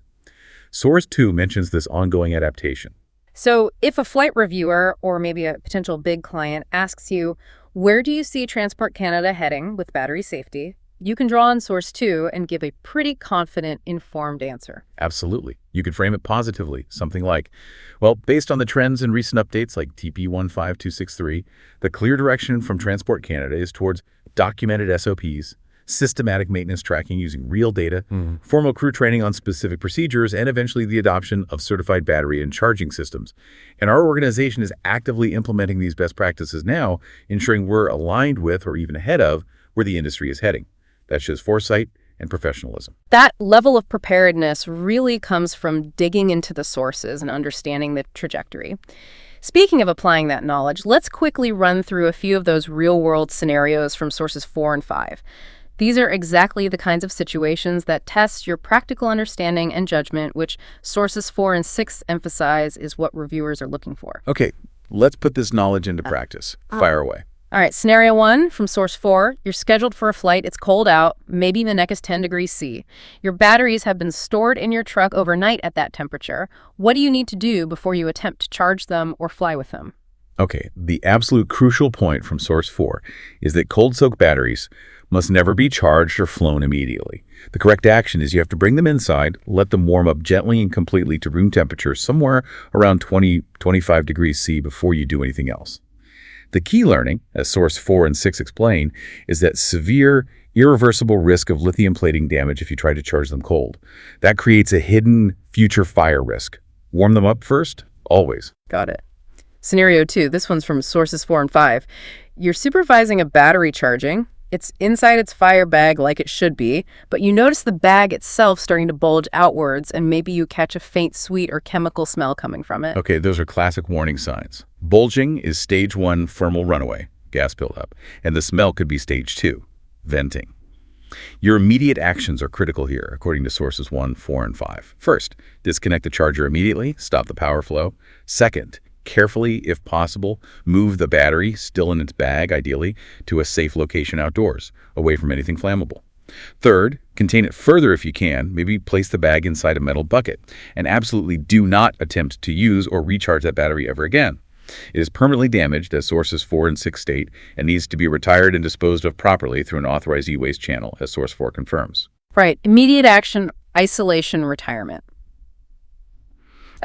Source 2 mentions this ongoing adaptation. So if a flight reviewer or maybe a potential big client asks you, where do you see Transport Canada heading with battery safety? You can draw on source 2 and give a pretty confident, informed answer. Absolutely. You could frame it positively, something like, well, based on the trends and recent updates like TP15263, the clear direction from Transport Canada is towards documented SOPs, systematic maintenance tracking using real data, formal crew training on specific procedures, and eventually the adoption of certified battery and charging systems. And our organization is actively implementing these best practices now, ensuring we're aligned with or even ahead of where the industry is heading. That shows foresight and professionalism. That level of preparedness really comes from digging into the sources and understanding the trajectory. Speaking of applying that knowledge, let's quickly run through a few of those real-world scenarios from sources 4 and 5. These are exactly the kinds of situations that test your practical understanding and judgment, which sources 4 and 6 emphasize is what reviewers are looking for. Okay, let's put this knowledge into practice. Fire away. All right, scenario 1 from source 4, you're scheduled for a flight, it's cold out, maybe the neck is 10 degrees C. Your batteries have been stored in your truck overnight at that temperature. What do you need to do before you attempt to charge them or fly with them? Okay, the absolute crucial point from source 4 is that cold-soaked batteries must never be charged or flown immediately. The correct action is you have to bring them inside, let them warm up gently and completely to room temperature somewhere around 20-25 degrees C before you do anything else. The key learning, as source 4 and 6 explain, is that severe, irreversible risk of lithium plating damage if you try to charge them cold. That creates a hidden future fire risk. Warm them up first, always. Got it. Scenario 2, this one's from sources 4 and 5. You're supervising a battery charging. It's inside its fire bag like it should be, but you notice the bag itself starting to bulge outwards, and maybe you catch a faint sweet or chemical smell coming from it. Okay, those are classic warning signs. Bulging is stage 1 thermal runaway, gas buildup, and the smell could be stage 2, venting. Your immediate actions are critical here, according to sources 1, 4, and 5. First, disconnect the charger immediately, stop the power flow. Second, carefully, if possible, move the battery, still in its bag ideally, to a safe location outdoors, away from anything flammable. Third, contain it further if you can, maybe place the bag inside a metal bucket, and absolutely do not attempt to use or recharge that battery ever again. It is permanently damaged, as sources 4 and 6 state, and needs to be retired and disposed of properly through an authorized e-waste channel, as source 4 confirms. Right, immediate action, isolation, retirement.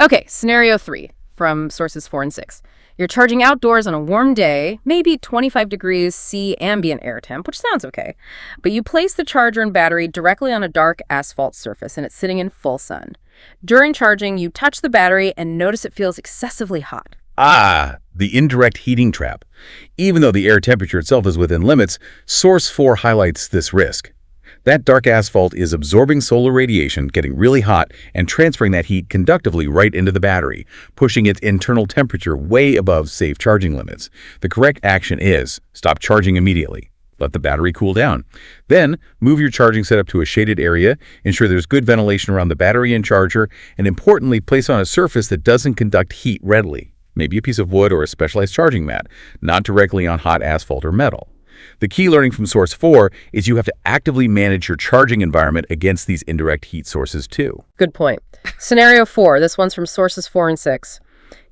Okay, scenario 3. From sources 4 and 6. You're charging outdoors on a warm day, maybe 25 degrees C ambient air temp, which sounds okay. But you place the charger and battery directly on a dark asphalt surface, and it's sitting in full sun. During charging, you touch the battery and notice it feels excessively hot. Ah, the indirect heating trap. Even though the air temperature itself is within limits, source 4 highlights this risk. That dark asphalt is absorbing solar radiation, getting really hot, and transferring that heat conductively right into the battery, pushing its internal temperature way above safe charging limits. The correct action is stop charging immediately. Let the battery cool down. Then, move your charging setup to a shaded area, ensure there's good ventilation around the battery and charger, and importantly, place on a surface that doesn't conduct heat readily. Maybe a piece of wood or a specialized charging mat, not directly on hot asphalt or metal. The key learning from source 4 is you have to actively manage your charging environment against these indirect heat sources too. Good point. Scenario 4, this one's from sources 4 and 6.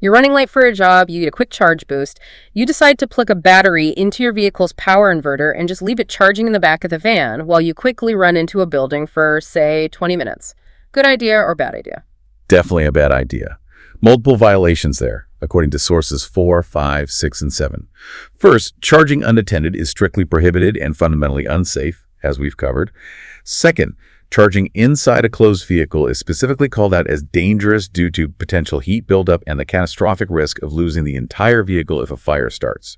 You're running late for a job, you need a quick charge boost. You decide to plug a battery into your vehicle's power inverter and just leave it charging in the back of the van while you quickly run into a building for, say, 20 minutes. Good idea or bad idea? Definitely a bad idea. Multiple violations there, according to sources 4, 5, 6, and 7. First, charging unattended is strictly prohibited and fundamentally unsafe, as we've covered. Second, charging inside a closed vehicle is specifically called out as dangerous due to potential heat buildup and the catastrophic risk of losing the entire vehicle if a fire starts.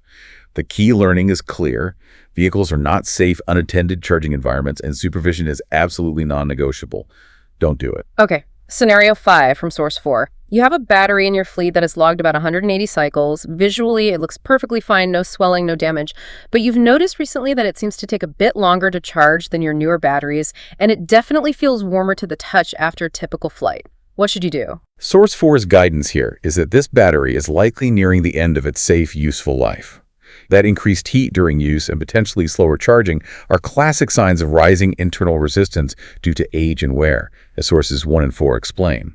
The key learning is clear. Vehicles are not safe, unattended charging environments, and supervision is absolutely non-negotiable. Don't do it. Okay. Scenario 5 from source 4. You have a battery in your fleet that has logged about 180 cycles. Visually, it looks perfectly fine, no swelling, no damage. But you've noticed recently that it seems to take a bit longer to charge than your newer batteries, and it definitely feels warmer to the touch after a typical flight. What should you do? Source 4's guidance here is that this battery is likely nearing the end of its safe, useful life. That increased heat during use and potentially slower charging are classic signs of rising internal resistance due to age and wear, as sources 1 and 4 explain.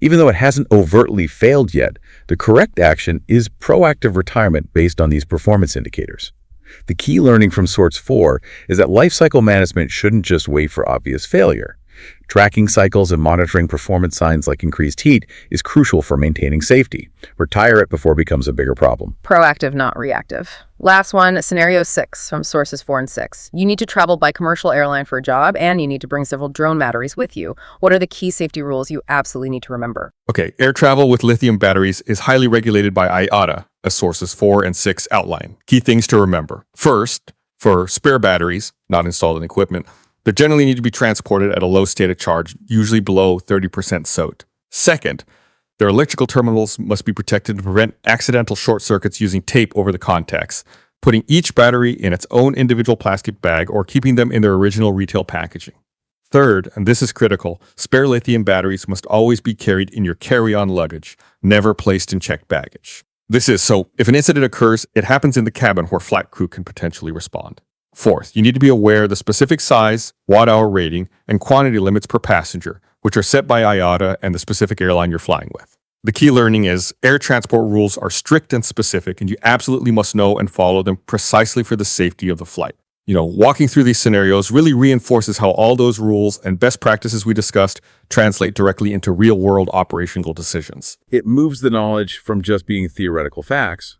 Even though it hasn't overtly failed yet, the correct action is proactive retirement based on these performance indicators. The key learning from Sorts 4 is that lifecycle management shouldn't just wait for obvious failure. Tracking cycles and monitoring performance signs like increased heat is crucial for maintaining safety. Retire it before it becomes a bigger problem. Proactive, not reactive. Last one, scenario 6 from sources 4 and 6. You need to travel by commercial airline for a job, and you need to bring several drone batteries with you. What are the key safety rules you absolutely need to remember? Okay, air travel with lithium batteries is highly regulated by IATA, as sources 4 and 6 outline. Key things to remember. First, for spare batteries, not installed in equipment, they generally need to be transported at a low state of charge, usually below 30% soaked. Second, their electrical terminals must be protected to prevent accidental short circuits using tape over the contacts, putting each battery in its own individual plastic bag or keeping them in their original retail packaging. Third, and this is critical, spare lithium batteries must always be carried in your carry-on luggage, never placed in checked baggage. This is so if an incident occurs, it happens in the cabin where flight crew can potentially respond. Fourth, you need to be aware of the specific size, watt-hour rating, and quantity limits per passenger, which are set by IATA and the specific airline you're flying with. The key learning is air transport rules are strict and specific, and you absolutely must know and follow them precisely for the safety of the flight. Walking through these scenarios really reinforces how all those rules and best practices we discussed translate directly into real-world operational decisions. It moves the knowledge from just being theoretical facts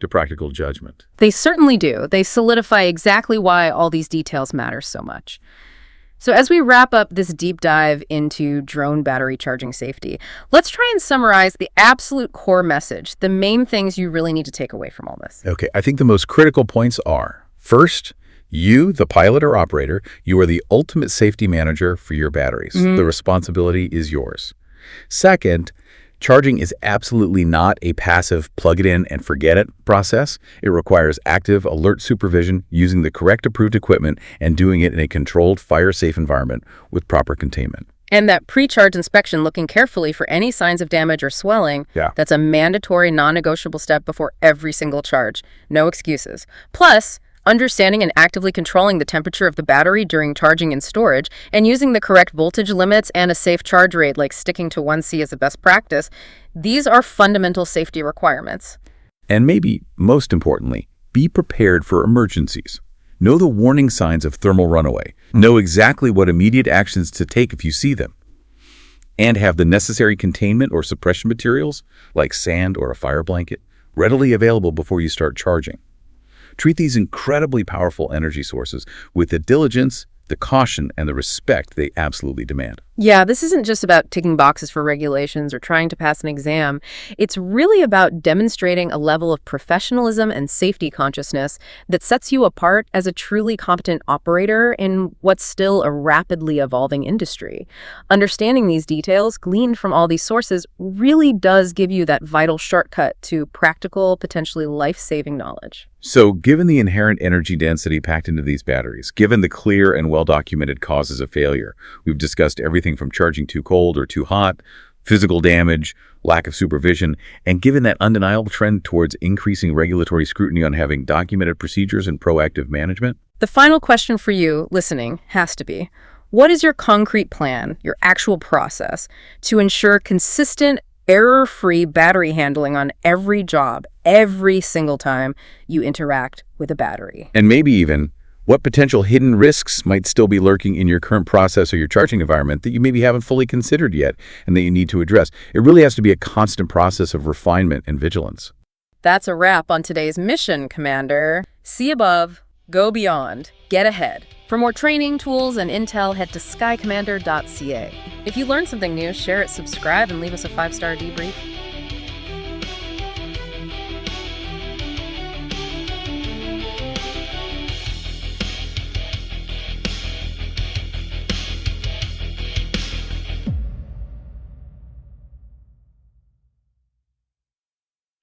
to practical judgment. They certainly do. They solidify exactly why all these details matter so much. So as we wrap up this deep dive into drone battery charging safety, let's try and summarize the absolute core message, the main things you really need to take away from all this. Okay, I think the most critical points are, first, you, the pilot or operator, you are the ultimate safety manager for your batteries. The responsibility is yours. Second, charging is absolutely not a passive plug-it-in-and-forget-it process. It requires active, alert supervision using the correct approved equipment and doing it in a controlled, fire-safe environment with proper containment. And that pre-charge inspection, looking carefully for any signs of damage or swelling, that's a mandatory, non-negotiable step before every single charge. No excuses. Plus, understanding and actively controlling the temperature of the battery during charging and storage, and using the correct voltage limits and a safe charge rate like sticking to 1C as a best practice, these are fundamental safety requirements. And maybe, most importantly, be prepared for emergencies. Know the warning signs of thermal runaway. Know exactly what immediate actions to take if you see them. And have the necessary containment or suppression materials, like sand or a fire blanket, readily available before you start charging. Treat these incredibly powerful energy sources with the diligence, the caution, and the respect they absolutely demand. Yeah, this isn't just about ticking boxes for regulations or trying to pass an exam. It's really about demonstrating a level of professionalism and safety consciousness that sets you apart as a truly competent operator in what's still a rapidly evolving industry. Understanding these details, gleaned from all these sources, really does give you that vital shortcut to practical, potentially life-saving knowledge. So, given the inherent energy density packed into these batteries, given the clear and well-documented causes of failure, we've discussed everything from charging too cold or too hot, physical damage, lack of supervision, and given that undeniable trend towards increasing regulatory scrutiny on having documented procedures and proactive management. The final question for you, listening, has to be, what is your concrete plan, your actual process, to ensure consistent, error-free battery handling on every job, every single time you interact with a battery? And maybe even, what potential hidden risks might still be lurking in your current process or your charging environment that you maybe haven't fully considered yet and that you need to address? It really has to be a constant process of refinement and vigilance. That's a wrap on today's mission, Commander. See above, go beyond, get ahead. For more training, tools, and intel, head to SkyCommander.ca. If you learned something new, share it, subscribe, and leave us a 5-star debrief.